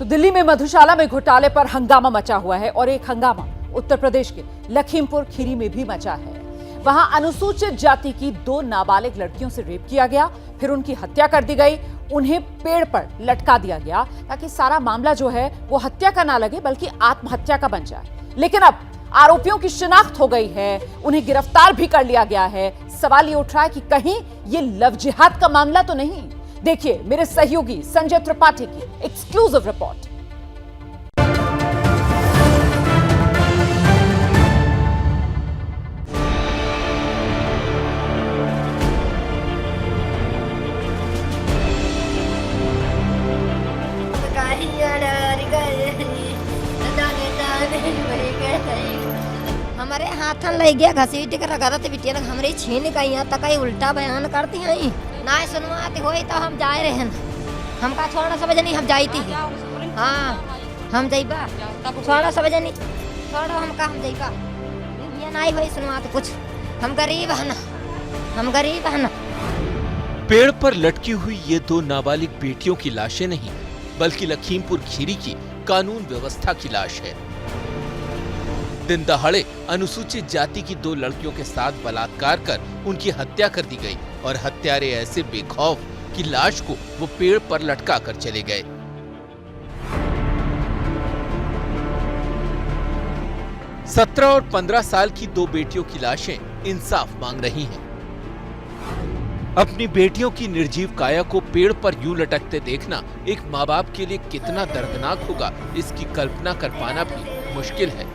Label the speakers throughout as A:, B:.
A: तो दिल्ली में मधुशाला में घोटाले पर हंगामा मचा हुआ है और एक हंगामा उत्तर प्रदेश के लखीमपुर खीरी में भी मचा है। वहां अनुसूचित जाति की 2 नाबालिग लड़कियों से रेप किया गया, फिर उनकी हत्या कर दी गई, उन्हें पेड़ पर लटका दिया गया ताकि सारा मामला जो है वो हत्या का ना लगे बल्कि आत्महत्या का बन जाए। लेकिन अब आरोपियों की शिनाख्त हो गई है, उन्हें गिरफ्तार भी कर लिया गया है। सवाल ये उठ रहा है कि कहीं ये लव जिहाद का मामला तो नहीं। देखिए मेरे सहयोगी संजय त्रिपाठी की एक्सक्लूसिव रिपोर्ट।
B: हमारे हाथ लग गया घसीट कर रखा था बिटिया हमारे छीन गई तक उल्टा बयान करती हैं ना सुनवाती हो तो हम जाए रहे हमका थोड़ा समझ नहीं हम जाती हाँ हम जइबा थोड़ा समझ नहीं थोड़ा हमका हम जइबा ये नहीं हुई सुनवात कुछ हम गरीब है ना।
C: पेड़ पर लटकी हुई ये 2 नाबालिग बेटियों की लाशें नहीं बल्कि लखीमपुर खीरी की कानून व्यवस्था की लाश है। दिन दहाड़े अनुसूचित जाति की 2 लड़कियों के साथ बलात्कार कर उनकी हत्या कर दी गई और हत्यारे ऐसे बेखौफ कि लाश को वो पेड़ पर लटका कर चले गए। सत्रह और 15 साल की 2 बेटियों की लाशें इंसाफ मांग रही हैं। अपनी बेटियों की निर्जीव काया को पेड़ पर यूं लटकते देखना एक माँ बाप के लिए कितना दर्दनाक होगा, इसकी कल्पना कर पाना भी मुश्किल है।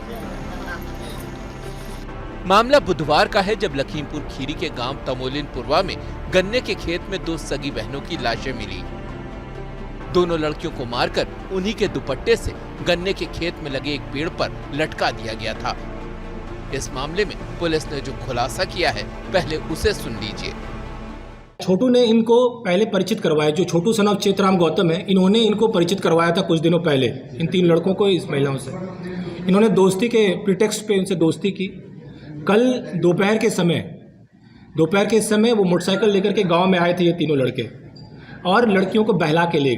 C: मामला बुधवार का है जब लखीमपुर खीरी के गांव तमोलिनपुरवा में गन्ने के खेत में 2 सगी बहनों की लाशें मिली। दोनों लड़कियों को मारकर उन्हीं के दुपट्टे से गन्ने के खेत में लगे एक पेड़ पर लटका दिया गया था। इस मामले में पुलिस ने जो खुलासा किया है पहले उसे सुन लीजिए।
D: छोटू ने इनको पहले परिचित करवाया, जो छोटू सन ऑफ चेतराम गौतम है, इन्होंने इनको परिचित करवाया था कुछ दिनों पहले इन 3 लड़कों को इस महिलाओं से। इन्होंने दोस्ती के प्रिटेक्स्ट पे इनसे दोस्ती की। कल दोपहर के समय वो मोटरसाइकिल लेकर के गांव में आए थे ये तीनों लड़के और लड़कियों को बहला के ले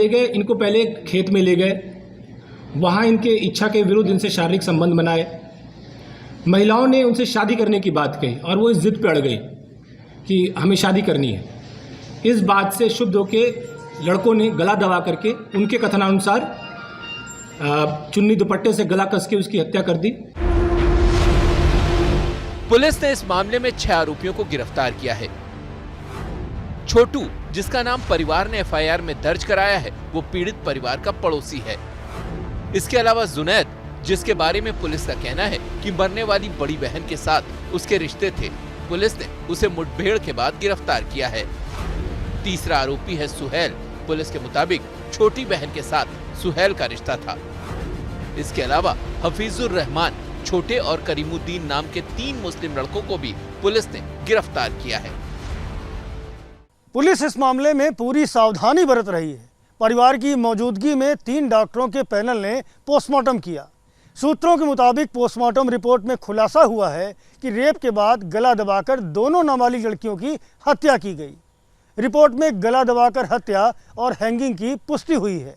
D: गए। इनको पहले खेत में ले गए, वहाँ इनके इच्छा के विरुद्ध इनसे शारीरिक संबंध बनाए। महिलाओं ने उनसे शादी करने की बात कही और वो इस जिद पे अड़ गई कि हमें शादी करनी है। इस बात से शुद्ध होके लड़कों ने गला दबा करके उनके कथनानुसार चुन्नी दुपट्टे से गला कस के उसकी हत्या कर दी।
C: पुलिस ने इस मामले में 6 आरोपियों को गिरफ्तार किया है। छोटू, जिसका नाम परिवार ने एफआईआर में दर्ज कराया है, वो पीड़ित परिवार का पड़ोसी है। इसके अलावा जुनैद, जिसके बारे में पुलिस का कहना है कि मरने वाली बड़ी बहन के साथ उसके रिश्ते थे, पुलिस ने उसे मुठभेड़ के बाद गिरफ्तार किया है। तीसरा आरोपी है सुहेल। पुलिस के मुताबिक छोटी बहन के साथ सुहेल का रिश्ता था। इसके अलावा हफीजुर रहमान, छोटे और करीमुद्दीन नाम के 3 मुस्लिम लड़कों को भी पुलिस ने गिरफ्तार किया है।
E: पुलिस इस मामले में पूरी सावधानी बरत रही है। परिवार की मौजूदगी में 3 डॉक्टरों के पैनल ने पोस्टमार्टम किया। सूत्रों के मुताबिक पोस्टमार्टम रिपोर्ट में खुलासा हुआ है कि रेप के बाद गला दबाकर दोनों नाबालिग लड़कियों की हत्या की गई। रिपोर्ट में गला दबाकर हत्या और हैंगिंग की पुष्टि हुई है,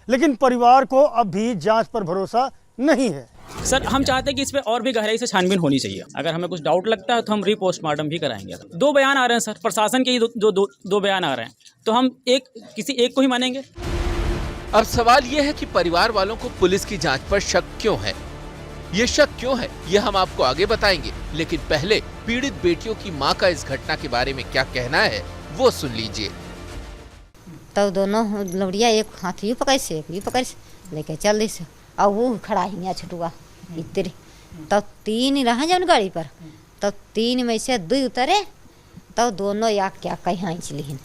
E: लेकिन परिवार को अब भी जांच पर भरोसा नहीं है।
F: सर, हम चाहते हैं कि इस पे और भी गहराई से छानबीन होनी चाहिए। अगर हमें कुछ डाउट लगता है तो हम रीपोस्टमार्टम भी कराएंगे। 2 बयान आ रहे हैं सर, प्रशासन के ही दो बयान आ रहे हैं, तो हम किसी एक को ही मानेंगे।
C: अब सवाल यह है कि परिवार वालों को पुलिस की जांच पर शक क्यों है। ये शक क्यों है ये हम आपको आगे बताएंगे, लेकिन पहले पीड़ित बेटियों की मां का इस घटना के बारे में क्या कहना है वो सुन लीजिए।
B: तो दोनों लौड़िया एक हाथ यू पकड़ से लेके चल दी से और वो खड़ा ही छुटुआ इतने तो 3 रहा जब गाड़ी पर, तो 3 में से 2 उतरे तो दोनों या क्या कहीं चली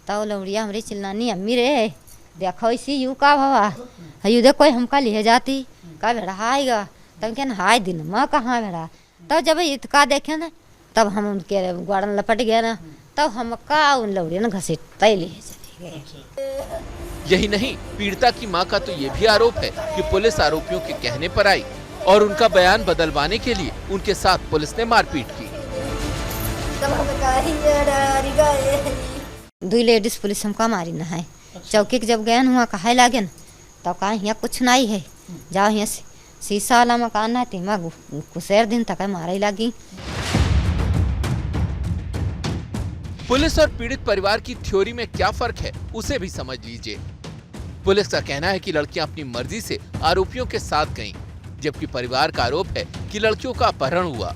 B: तो लौड़िया हमारी चिल्लानी अम्मी रे देखो इसी यू का भवा यू देखो हमका लिए जाती का भेड़ा आएगा तब क्या हाय दिन माँ कहाँ भेड़ा। तब जब इतका देखे ना तब हम उनके ग्वाड़न लपट गया ना, तब हमका उन लौड़िया ने घसीटता ही लिए चले गए।
C: यही नहीं, पीड़िता की मां का तो ये भी आरोप है कि पुलिस आरोपियों के कहने पर आई और उनका बयान बदलवाने के लिए उनके साथ पुलिस ने मारपीट की।
B: 2 लेडीज पुलिस हमका मारी ना है चौकी के जब गए हुआ कहे लागे न तो कहा यहाँ कुछ नहीं है, जाओ यहाँ से शीशा वाला मकान है तीमा कुशेर दिन तक मारे लगी।
C: पुलिस और पीड़ित परिवार की थ्योरी में क्या फर्क है उसे भी समझ लीजिए। पुलिस का कहना है कि लड़कियां अपनी मर्जी से आरोपियों के साथ गईं, जबकि परिवार का आरोप है कि लड़कियों का अपहरण हुआ।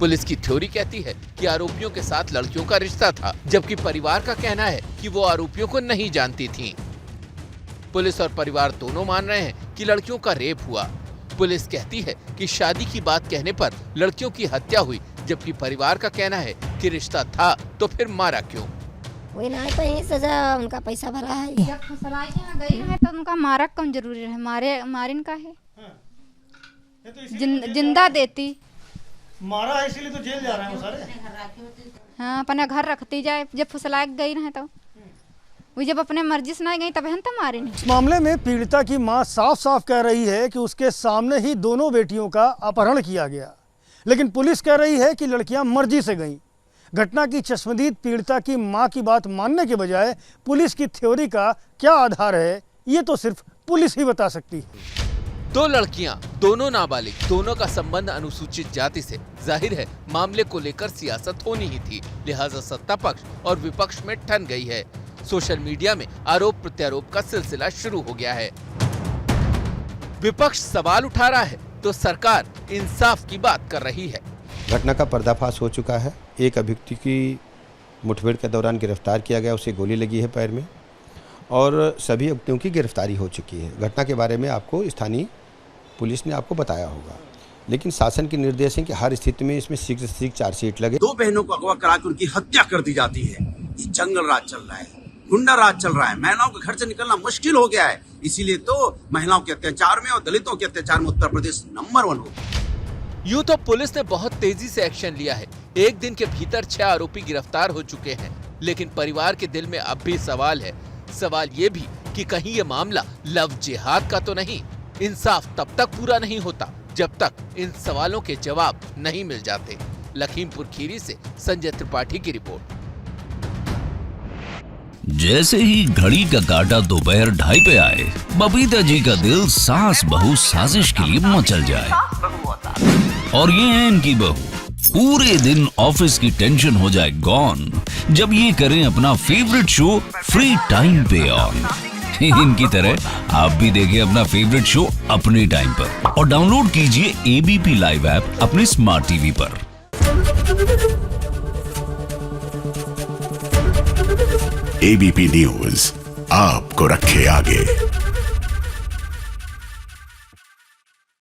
C: पुलिस की थ्योरी कहती है कि आरोपियों के साथ लड़कियों का रिश्ता था, जबकि परिवार का कहना है कि वो आरोपियों को नहीं जानती थीं। पुलिस और परिवार दोनों मान रहे हैं कि लड़कियों का रेप हुआ। पुलिस कहती है कि शादी की बात कहने पर लड़कियों की हत्या हुई, जबकि परिवार का कहना है कि रिश्ता था तो फिर मारा क्यों।
B: वही ना पे सजा उनका पैसा भरा है,
G: जब फसलाई यहाँ गई है तो उनका मारा कौन जरूरी है, मारिन का है जिंदा देती
E: मारा है इसीलिए तो जेल जा रहे हैं वो सारे।
G: हाँ अपने घर रखती जाए, जब फुसला गई है तो वो जब अपने मर्जी से नहीं गई तब हम तो मारे नहीं।
E: इस मामले में पीड़िता की मां साफ साफ कह रही है कि उसके सामने ही दोनों बेटियों का अपहरण किया गया, लेकिन पुलिस कह रही है कि लड़कियां मर्जी से गईं। घटना की चश्मदीद पीड़िता की मां की बात मानने के बजाय पुलिस की थ्योरी का क्या आधार है, ये तो सिर्फ पुलिस ही बता सकती है।
C: दो लड़कियां, दोनों नाबालिग, दोनों का संबंध अनुसूचित जाति से। जाहिर है मामले को लेकर सियासत होनी ही थी, लिहाजा सत्ता पक्ष और विपक्ष में ठन गई है। सोशल मीडिया में आरोप प्रत्यारोप का सिलसिला शुरू हो गया है। विपक्ष सवाल उठा रहा है तो सरकार इंसाफ की बात कर रही है।
H: घटना का पर्दाफाश हो चुका है। एक अभियुक्त की मुठभेड़ के दौरान गिरफ्तार किया गया, उसे गोली लगी है पैर में, और सभी अभियुक्तों की गिरफ्तारी हो चुकी है। घटना के बारे में आपको स्थानीय पुलिस ने आपको बताया होगा, लेकिन शासन के निर्देश है कि हर स्थिति में इसमें शीघ्र से शीघ्र चार्जशीट लगे।
I: दो बहनों को अगवा करा के उनकी हत्या कर दी जाती है। ये जंगल राज चल रहा है, गुंडा राज चल रहा है, महिलाओं के घर से निकलना मुश्किल हो गया है। इसीलिए तो महिलाओं के अत्याचार में और दलितों के अत्याचार में उत्तर प्रदेश नंबर 1 हो।
C: यूं तो पुलिस ने बहुत तेजी से एक्शन लिया है। एक दिन के भीतर 6 आरोपी गिरफ्तार हो चुके हैं, लेकिन परिवार के दिल में अब भी सवाल है। सवाल ये भी कि कहीं ये मामला लव जिहाद का तो नहीं। इंसाफ तब तक पूरा नहीं होता जब तक इन सवालों के जवाब नहीं मिल जाते। लखीमपुर खीरी से संजय त्रिपाठी की रिपोर्ट।
J: जैसे ही घड़ी का काटा दोपहर 2:30 पे आए, बबीता जी का दिल सास बहू साजिश के लिए मचल जाए। और ये है इनकी बहू, पूरे दिन ऑफिस की टेंशन हो जाए गॉन जब ये करें अपना फेवरेट शो फ्री टाइम पे ऑन। इनकी तरह आप भी देखिए अपना फेवरेट शो अपने टाइम पर और डाउनलोड कीजिए एबीपी लाइव ऐप अपने स्मार्ट टीवी पर।
K: एबीपी न्यूज आपको रखे आगे।